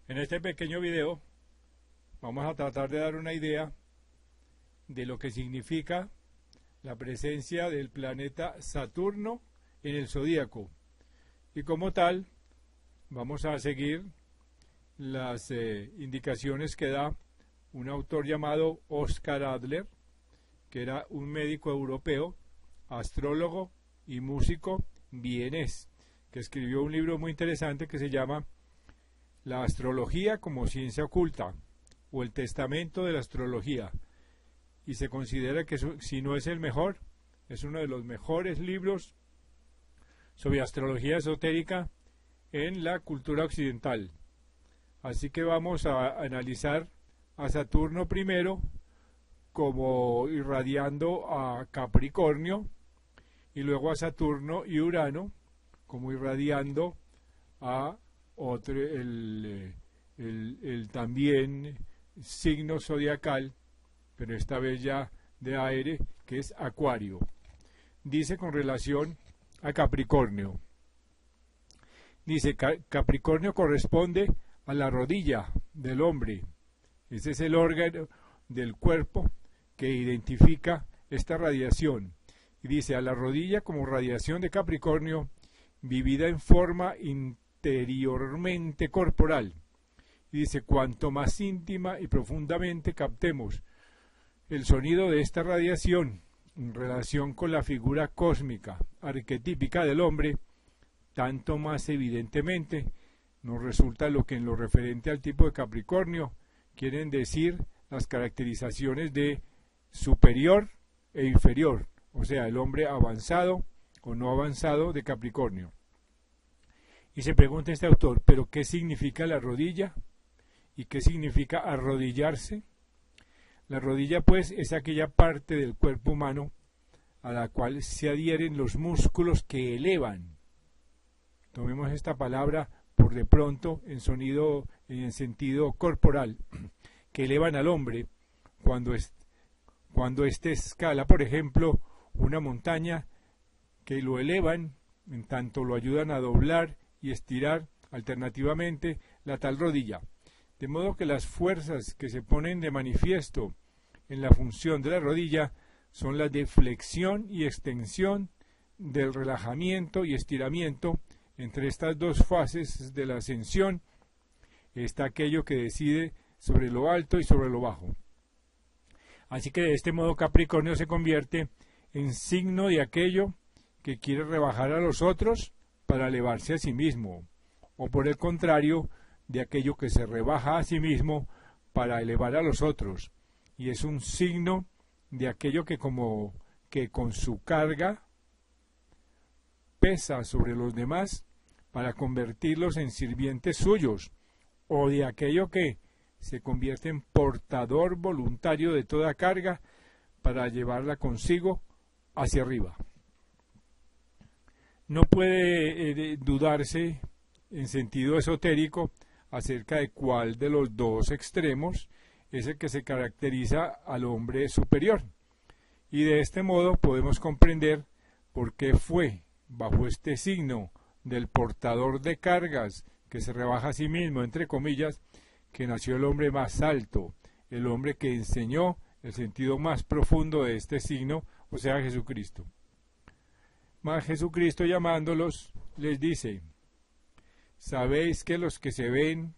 En este pequeño video vamos a tratar de dar una idea de lo que significa la presencia del planeta Saturno en el zodíaco, y como tal vamos a seguir las indicaciones que da un autor llamado Oscar Adler, que era un médico europeo, astrólogo y músico vienés, que escribió un libro muy interesante que se llama La astrología como ciencia oculta, o el testamento de la astrología, y se considera que si no es el mejor, es uno de los mejores libros sobre astrología esotérica en la cultura occidental. Así que vamos a analizar a Saturno primero como irradiando a Capricornio, y luego a Saturno y Urano como irradiando a otro, el también signo zodiacal, pero esta vez ya de aire, que es Acuario. Dice con relación a Capricornio. Dice, Capricornio corresponde a la rodilla del hombre. Ese es el órgano del cuerpo que identifica esta radiación. Y dice, a la rodilla como radiación de Capricornio, vivida en forma interiormente corporal. Y dice, cuanto más íntima y profundamente captemos el sonido de esta radiación en relación con la figura cósmica arquetípica del hombre, tanto más evidentemente nos resulta lo que en lo referente al tipo de Capricornio quieren decir las caracterizaciones de superior e inferior, o sea, el hombre avanzado o no avanzado de Capricornio. Y se pregunta este autor, ¿pero qué significa la rodilla? ¿Y qué significa arrodillarse? La rodilla, pues, es aquella parte del cuerpo humano a la cual se adhieren los músculos que elevan. Tomemos esta palabra por de pronto en sentido corporal, que elevan al hombre cuando éste escala, por ejemplo, una montaña, que lo elevan, en tanto lo ayudan a doblar y estirar alternativamente la tal rodilla. De modo que las fuerzas que se ponen de manifiesto en la función de la rodilla son las de flexión y extensión, del relajamiento y estiramiento. Entre estas dos fases de la ascensión está aquello que decide sobre lo alto y sobre lo bajo. Así que de este modo Capricornio se convierte en signo de aquello que quiere rebajar a los otros para elevarse a sí mismo, o por el contrario, de aquello que se rebaja a sí mismo para elevar a los otros, y es un signo de aquello que con su carga pesa sobre los demás para convertirlos en sirvientes suyos, o de aquello que se convierte en portador voluntario de toda carga para llevarla consigo hacia arriba. No puede dudarse en sentido esotérico acerca de cuál de los dos extremos es el que se caracteriza al hombre superior, y de este modo podemos comprender por qué fue bajo este signo del portador de cargas que se rebaja a sí mismo, entre comillas, que nació el hombre más alto, el hombre que enseñó el sentido más profundo de este signo, o sea, Jesucristo. Mas Jesucristo, llamándolos, les dice: ¿sabéis que los que se ven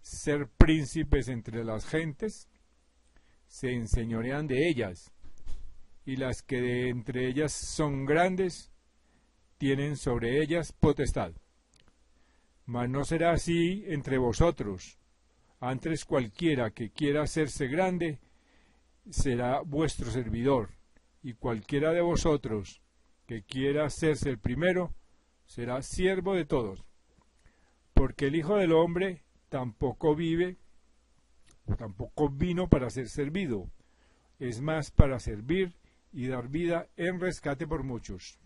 ser príncipes entre las gentes se enseñorean de ellas, y las que de entre ellas son grandes tienen sobre ellas potestad? Mas no será así entre vosotros. Antes cualquiera que quiera hacerse grande será vuestro servidor, y cualquiera de vosotros que quiera hacerse el primero será siervo de todos. Porque el Hijo del Hombre tampoco vino para ser servido, es más para servir y dar vida en rescate por muchos.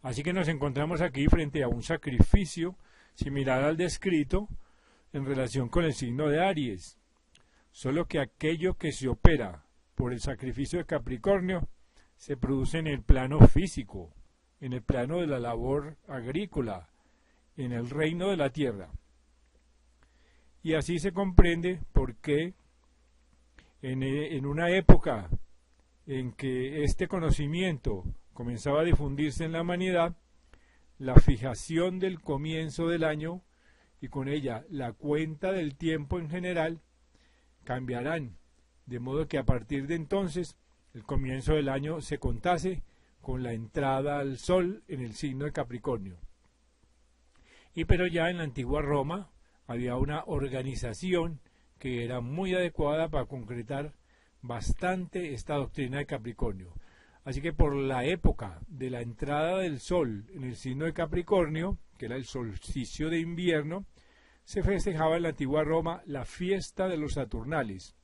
Así que nos encontramos aquí frente a un sacrificio similar al descrito en relación con el signo de Aries, solo que aquello que se opera por el sacrificio de Capricornio se produce en el plano físico, en el plano de la labor agrícola, en el reino de la tierra. Y así se comprende por qué en una época en que este conocimiento comenzaba a difundirse en la humanidad, la fijación del comienzo del año y con ella la cuenta del tiempo en general cambiarán, de modo que a partir de entonces el comienzo del año se contase con la entrada al sol en el signo de Capricornio. Pero ya en la antigua Roma había una organización que era muy adecuada para concretar bastante esta doctrina de Capricornio. Así que por la época de la entrada del sol en el signo de Capricornio, que era el solsticio de invierno, se festejaba en la antigua Roma la fiesta de los Saturnales.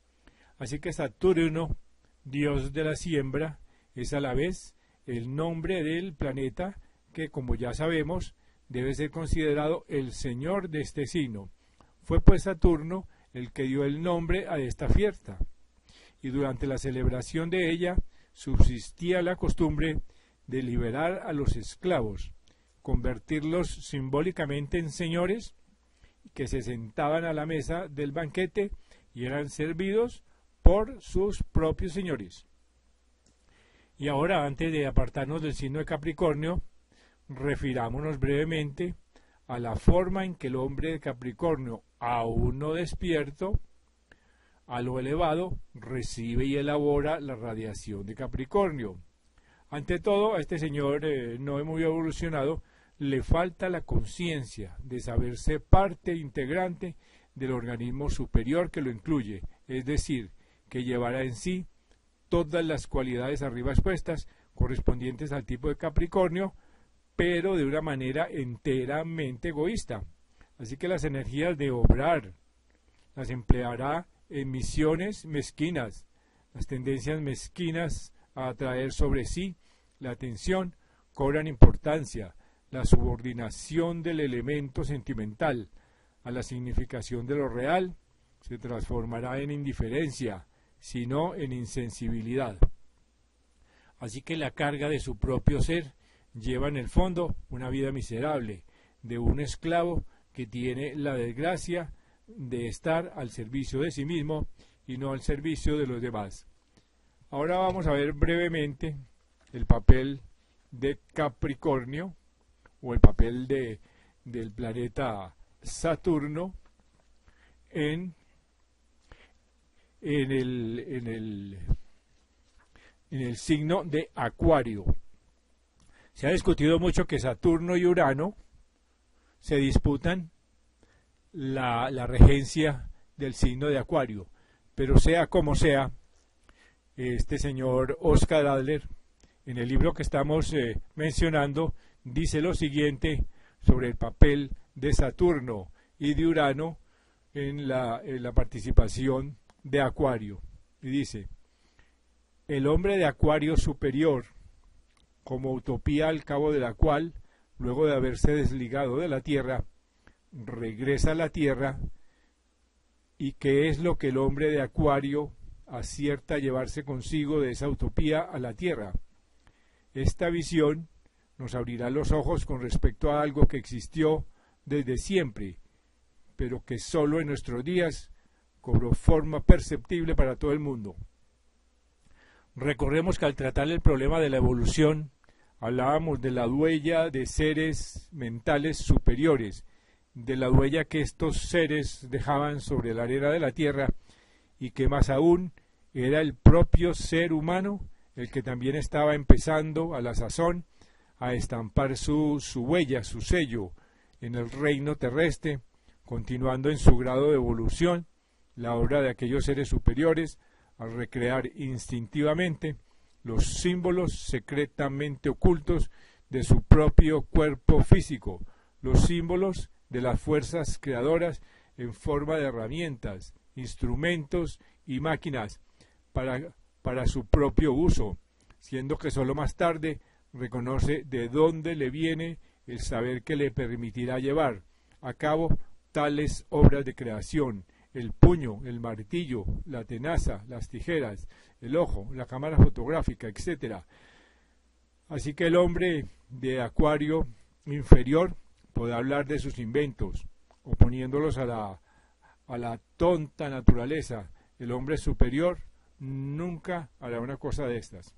Así que Saturno, dios de la siembra, es a la vez el nombre del planeta que, como ya sabemos, debe ser considerado el señor de este signo. Fue pues Saturno el que dio el nombre a esta fiesta, y durante la celebración de ella subsistía la costumbre de liberar a los esclavos, convertirlos simbólicamente en señores que se sentaban a la mesa del banquete y eran servidos por sus propios señores. Y ahora, antes de apartarnos del signo de Capricornio, refirámonos brevemente a la forma en que el hombre de Capricornio, aún no despierto, a lo elevado, recibe y elabora la radiación de Capricornio. Ante todo, a este señor no muy evolucionado le falta la conciencia de saberse parte integrante del organismo superior que lo incluye, es decir, que llevará en sí todas las cualidades arriba expuestas correspondientes al tipo de Capricornio, pero de una manera enteramente egoísta. Así que las energías de obrar las empleará en misiones mezquinas, las tendencias mezquinas a atraer sobre sí la atención cobran importancia, la subordinación del elemento sentimental a la significación de lo real se transformará en indiferencia, sino en insensibilidad. Así que la carga de su propio ser lleva en el fondo una vida miserable, de un esclavo que tiene la desgracia de estar al servicio de sí mismo y no al servicio de los demás. Ahora vamos a ver brevemente el papel de Capricornio o el papel del planeta Saturno en el signo de Acuario. Se ha discutido mucho que Saturno y Urano se disputan la regencia del signo de Acuario, pero sea como sea, este señor Oscar Adler, en el libro que estamos mencionando, dice lo siguiente sobre el papel de Saturno y de Urano en la participación de Acuario. Y dice: el hombre de Acuario superior, como utopía al cabo de la cual, luego de haberse desligado de la Tierra, regresa a la Tierra, y qué es lo que el hombre de Acuario acierta a llevarse consigo de esa utopía a la Tierra. Esta visión nos abrirá los ojos con respecto a algo que existió desde siempre, pero que solo en nuestros días cobró forma perceptible para todo el mundo. Recordemos que al tratar el problema de la evolución, hablábamos de la huella de seres mentales superiores, de la huella que estos seres dejaban sobre la arena de la Tierra, y que más aún era el propio ser humano el que también estaba empezando a la sazón a estampar su huella, su sello en el reino terrestre, continuando en su grado de evolución la obra de aquellos seres superiores al recrear instintivamente los símbolos secretamente ocultos de su propio cuerpo físico, los símbolos de las fuerzas creadoras en forma de herramientas, instrumentos y máquinas para su propio uso, siendo que sólo más tarde reconoce de dónde le viene el saber que le permitirá llevar a cabo tales obras de creación: el puño, el martillo, la tenaza, las tijeras, el ojo, la cámara fotográfica, etc. Así que el hombre de Acuario inferior podrá hablar de sus inventos, oponiéndolos a a la tonta naturaleza, el hombre superior nunca hará una cosa de estas.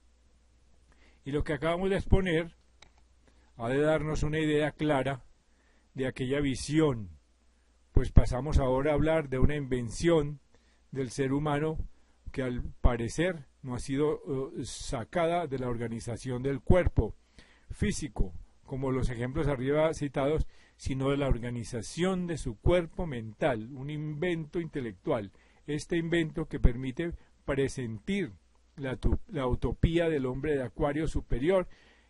Y lo que acabamos de exponer ha de darnos una idea clara de aquella visión, pues pasamos ahora a hablar de una invención del ser humano que al parecer no ha sido sacada de la organización del cuerpo físico, como los ejemplos arriba citados, sino de la organización de su cuerpo mental, un invento intelectual, este invento que permite presentir la utopía del hombre de Acuario superior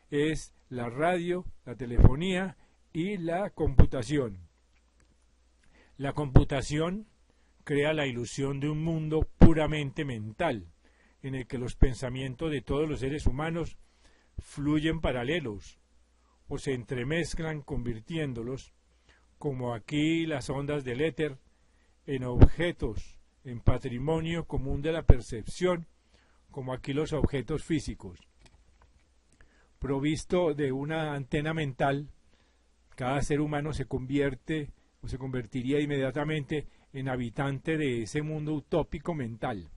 es la radio, la telefonía y la computación. La computación crea la ilusión de un mundo puramente mental, en el que los pensamientos de todos los seres humanos fluyen paralelos o se entremezclan convirtiéndolos, como aquí las ondas del éter, en objetos, en patrimonio común de la percepción, como aquí los objetos físicos. Provisto de una antena mental, cada ser humano se convierte o se convertiría inmediatamente en habitante de ese mundo utópico mental,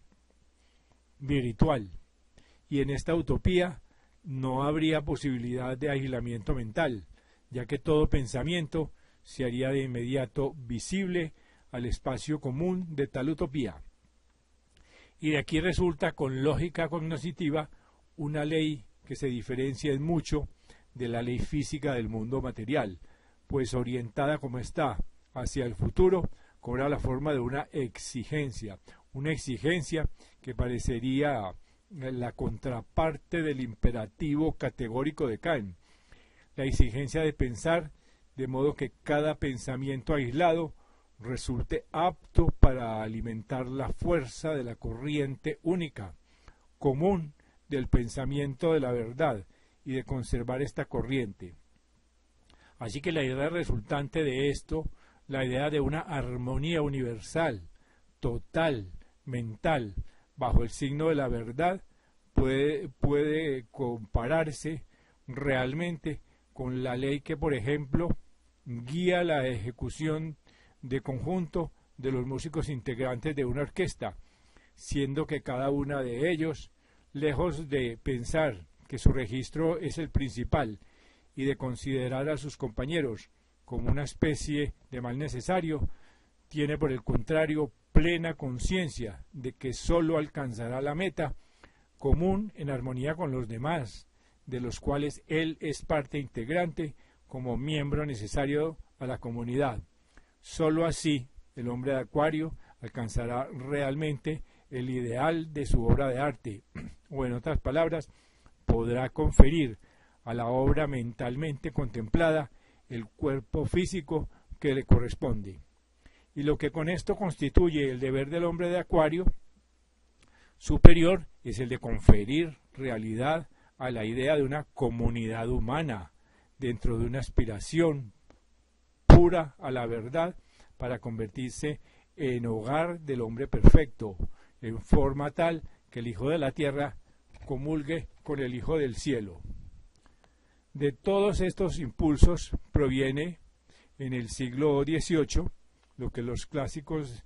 virtual, y en esta utopía no habría posibilidad de aislamiento mental, ya que todo pensamiento se haría de inmediato visible al espacio común de tal utopía. Y de aquí resulta con lógica cognoscitiva una ley que se diferencia en mucho de la ley física del mundo material, pues orientada como está hacia el futuro, cobra la forma de una exigencia que parecería la contraparte del imperativo categórico de Kant, la exigencia de pensar de modo que cada pensamiento aislado resulte apto para alimentar la fuerza de la corriente única, común del pensamiento de la verdad y de conservar esta corriente. Así que la idea resultante de esto, la idea de una armonía universal, total, mental, bajo el signo de la verdad, puede compararse realmente con la ley que, por ejemplo, guía la ejecución de conjunto de los músicos integrantes de una orquesta, siendo que cada uno de ellos, lejos de pensar que su registro es el principal y de considerar a sus compañeros como una especie de mal necesario, tiene por el contrario plena conciencia de que sólo alcanzará la meta común en armonía con los demás, de los cuales él es parte integrante como miembro necesario a la comunidad. Sólo así el hombre de Acuario alcanzará realmente el ideal de su obra de arte, o en otras palabras, podrá conferir a la obra mentalmente contemplada el cuerpo físico que le corresponde. Y lo que con esto constituye el deber del hombre de Acuario superior es el de conferir realidad a la idea de una comunidad humana dentro de una aspiración pura a la verdad para convertirse en hogar del hombre perfecto, en forma tal que el Hijo de la Tierra comulgue con el Hijo del Cielo. De todos estos impulsos proviene en el siglo XVIII lo que los clásicos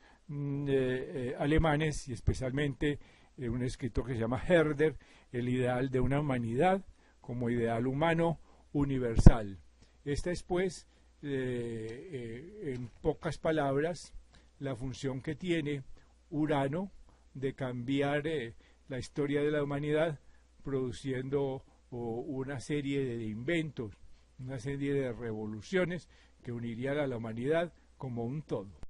alemanes, y especialmente un escritor que se llama Herder, el ideal de una humanidad como ideal humano universal. Esta es, pues, en pocas palabras, la función que tiene Urano de cambiar la historia de la humanidad, produciendo una serie de inventos, una serie de revoluciones que unirían a la humanidad como un todo.